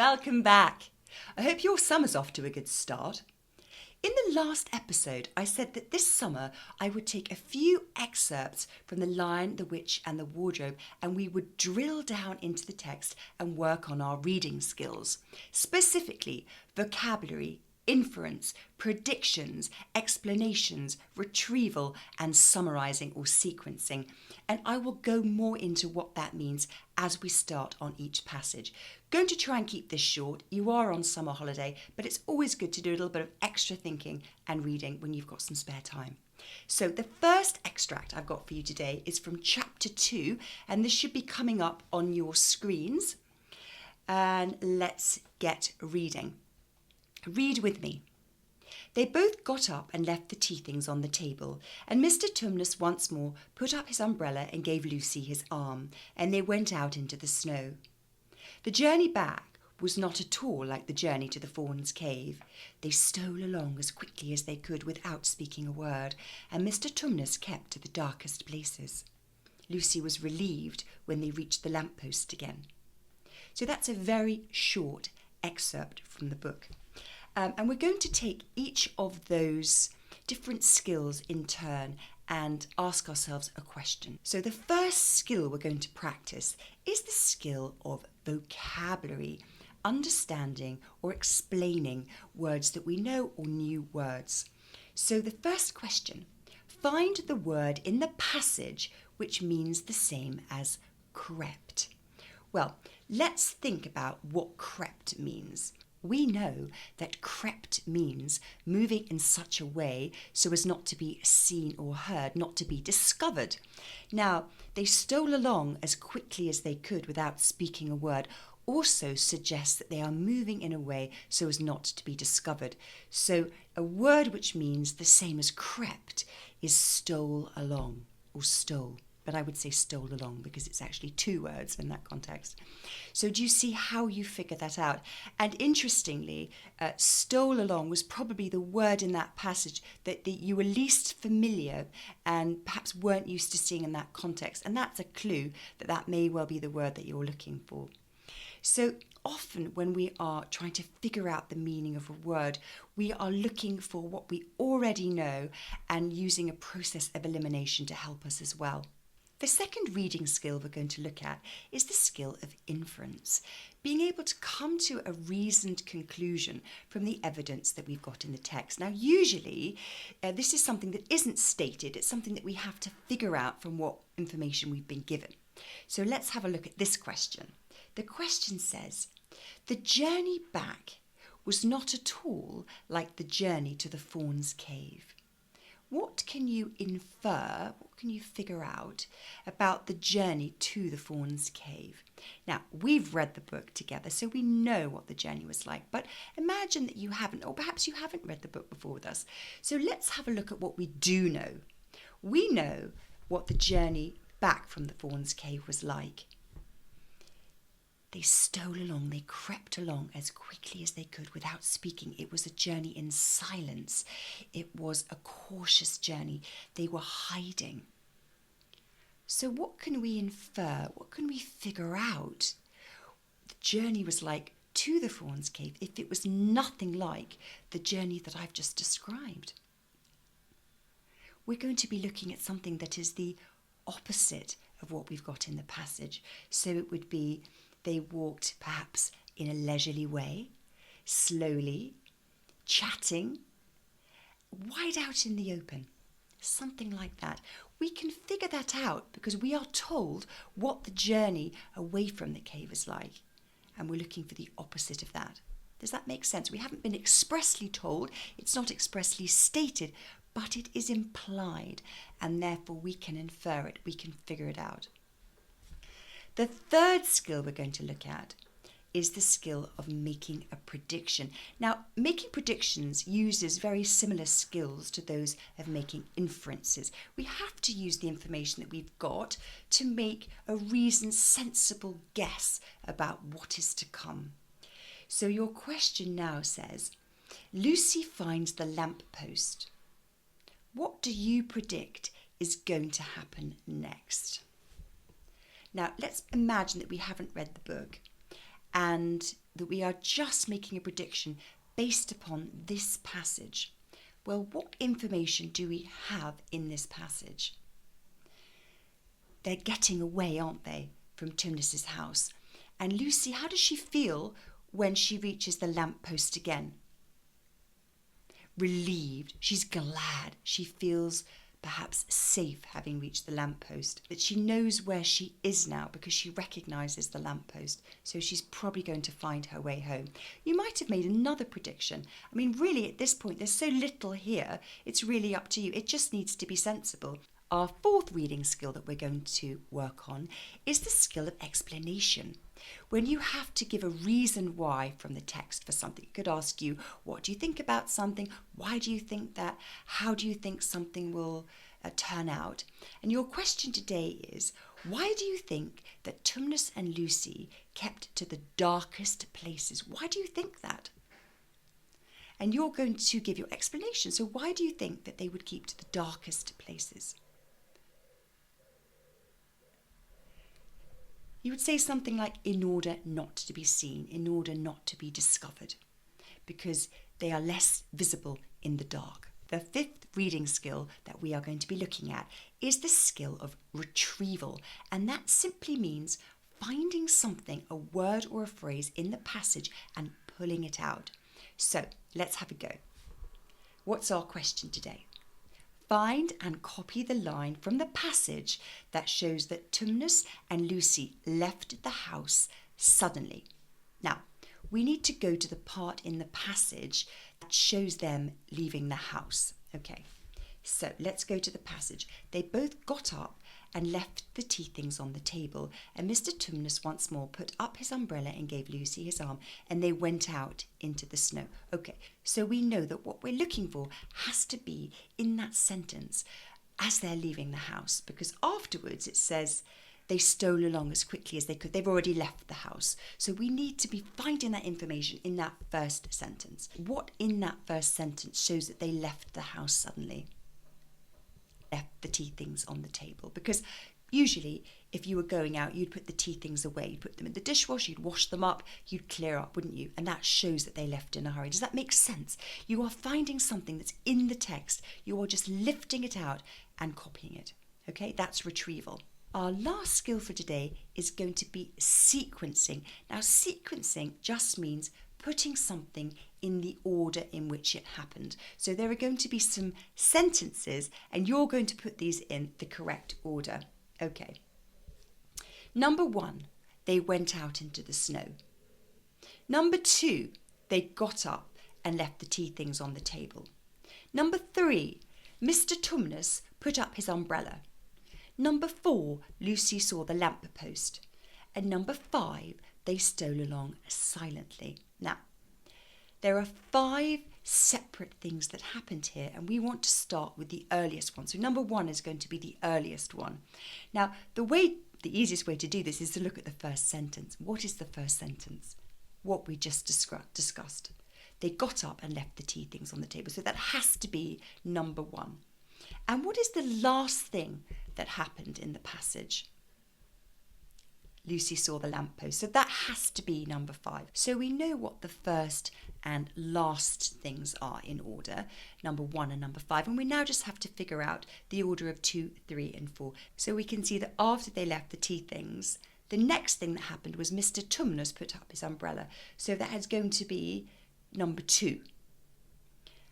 welcome back. I hope your summer's off to a good start. In the last episode, I said that this summer I would take a few excerpts from The Lion, the Witch and the Wardrobe, and we would drill down into the text and work on our reading skills, specifically vocabulary, inference, predictions, explanations, retrieval and summarising or sequencing. And I will go more into what that means as we start on each passage. Going to try and keep this short. You are on summer holiday, but it's always good to do a little bit of extra thinking and reading when you've got some spare time. So the first extract I've got for you today is from chapter 2, and this should be coming up on your screens. And let's get reading. Read with me. They both got up and left the tea things on the table, and Mr. Tumnus once more put up his umbrella and gave Lucy his arm, and they went out into the snow. The journey back was not at all like the journey to the Fawn's Cave. They stole along as quickly as they could without speaking a word, and Mr. Tumnus kept to the darkest places. Lucy was relieved when they reached the lamp-post again. So that's a very short excerpt from the book. And we're going to take each of those different skills in turn and ask ourselves a question. So the first skill we're going to practice is the skill of vocabulary, understanding or explaining words that we know or new words. So the first question, find the word in the passage which means the same as crept. Well, let's think about what crept means. We know that crept means moving in such a way so as not to be seen or heard, not to be discovered. Now, they stole along as quickly as they could without speaking a word also suggests that they are moving in a way so as not to be discovered. So a word which means the same as crept is stole along or stole. But I would say stole along because it's actually two words in that context. So do you see how you figure that out? And interestingly, stole along was probably the word in that passage that you were least familiar and perhaps weren't used to seeing in that context. And that's a clue that that may well be the word that you're looking for. So often when we are trying to figure out the meaning of a word, we are looking for what we already know and using a process of elimination to help us as well. The second reading skill we're going to look at is the skill of inference, being able to come to a reasoned conclusion from the evidence that we've got in the text. Now, usually, this is something that isn't stated. It's something that we have to figure out from what information we've been given. So let's have a look at this question. The question says, the journey back was not at all like the journey to the Fawn's Cave. What can you infer, what can you figure out about the journey to the Fawn's Cave? Now, we've read the book together, so we know what the journey was like, but imagine that you haven't, or perhaps you haven't read the book before with us. So let's have a look at what we do know. We know what the journey back from the Fawn's Cave was like. They stole along, they crept along as quickly as they could without speaking. It was a journey in silence. It was a cautious journey. They were hiding. So what can we infer? What can we figure out? The journey was like to the Fawn's Cave if it was nothing like the journey that I've just described. We're going to be looking at something that is the opposite of what we've got in the passage. So it would be they walked perhaps in a leisurely way, slowly, chatting, wide out in the open, something like that. We can figure that out because we are told what the journey away from the cave is like, and we're looking for the opposite of that. Does that make sense? We haven't been expressly told, it's not expressly stated, but it is implied, and therefore we can infer it, we can figure it out. The third skill we're going to look at is the skill of making a prediction. Now, making predictions uses very similar skills to those of making inferences. We have to use the information that we've got to make a reasoned, sensible guess about what is to come. So your question now says, Lucy finds the lamppost. What do you predict is going to happen next? Now, let's imagine that we haven't read the book and that we are just making a prediction based upon this passage. Well, what information do we have in this passage? They're getting away, aren't they, from Tumnus's house? And Lucy, how does she feel when she reaches the lamppost again? Relieved. She's glad. She feels perhaps safe having reached the lamppost. But she knows where she is now because she recognises the lamppost. So she's probably going to find her way home. You might have made another prediction. I mean, really, at this point, there's so little here. It's really up to you. It just needs to be sensible. Our fourth reading skill that we're going to work on is the skill of explanation. When you have to give a reason why from the text for something, it could ask you, what do you think about something? Why do you think that? How do you think something will turn out? And your question today is, why do you think that Tumnus and Lucy kept to the darkest places? Why do you think that? And you're going to give your explanation. So why do you think that they would keep to the darkest places? You would say something like, in order not to be seen, in order not to be discovered, because they are less visible in the dark. The fifth reading skill that we are going to be looking at is the skill of retrieval, and that simply means finding something, a word or a phrase in the passage and pulling it out. So let's have a go. What's our question today? Find and copy the line from the passage that shows that Tumnus and Lucy left the house suddenly. Now, we need to go to the part in the passage that shows them leaving the house. Okay, so let's go to the passage. They both got up and left the tea things on the table, and Mr. Tumnus once more put up his umbrella and gave Lucy his arm, and they went out into the snow. Okay, so we know that what we're looking for has to be in that sentence as they're leaving the house, because afterwards it says they stole along as quickly as they could. They've already left the house. So we need to be finding that information in that first sentence. What in that first sentence shows that they left the house suddenly? Left the tea things on the table, because usually if you were going out, you'd put the tea things away, you'd put them in the dishwasher, you'd wash them up, you'd clear up, wouldn't you? And that shows that they left in a hurry. Does that make sense? You are finding something that's in the text, you are just lifting it out and copying it. Okay, that's retrieval. Our last skill for today is going to be sequencing. Now, sequencing just means putting something in the order in which it happened. So there are going to be some sentences and you're going to put these in the correct order. Okay. Number 1, they went out into the snow. Number 2, they got up and left the tea things on the table. Number 3, Mr. Tumnus put up his umbrella. Number 4, Lucy saw the lamp post. And number 5, they stole along silently. Now, there are 5 separate things that happened here, and we want to start with the earliest one. So number 1 is going to be the earliest one. Now, the easiest way to do this is to look at the first sentence. What is the first sentence? What we just discussed. They got up and left the tea things on the table. So that has to be number 1. And what is the last thing that happened in the passage? Lucy saw the lamppost. So that has to be number 5. So we know what the first and last things are in order, number 1 and number 5. And we now just have to figure out the order of 2, 3 and 4. So we can see that after they left the tea things, the next thing that happened was Mr. Tumnus put up his umbrella. So that is going to be number 2.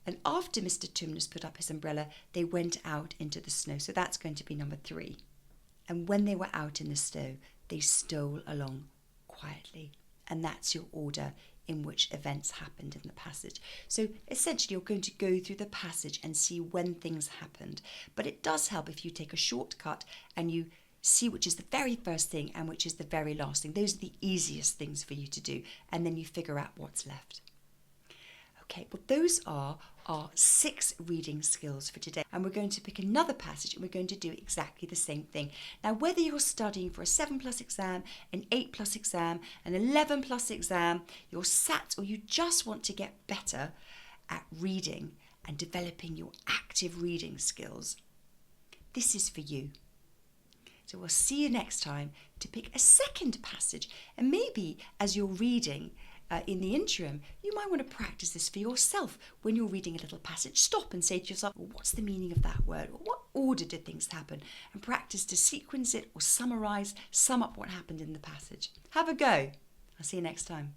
And after Mr. Tumnus put up his umbrella, they went out into the snow. So that's going to be number 3. And when they were out in the snow, they stole along quietly. And that's your order in which events happened in the passage. So essentially, you're going to go through the passage and see when things happened. But it does help if you take a shortcut and you see which is the very first thing and which is the very last thing. Those are the easiest things for you to do. And then you figure out what's left. Okay, well, those are our 6 reading skills for today. And we're going to pick another passage and we're going to do exactly the same thing. Now, whether you're studying for a 7+ exam, an 8+ exam, an 11+ exam, you're SAT, or you just want to get better at reading and developing your active reading skills, this is for you. So we'll see you next time to pick a second passage. And maybe as you're reading, in the interim, you might want to practice this for yourself when you're reading a little passage. Stop and say to yourself, well, what's the meaning of that word? What order did things happen? And practice to sequence it or summarise, sum up what happened in the passage. Have a go. I'll see you next time.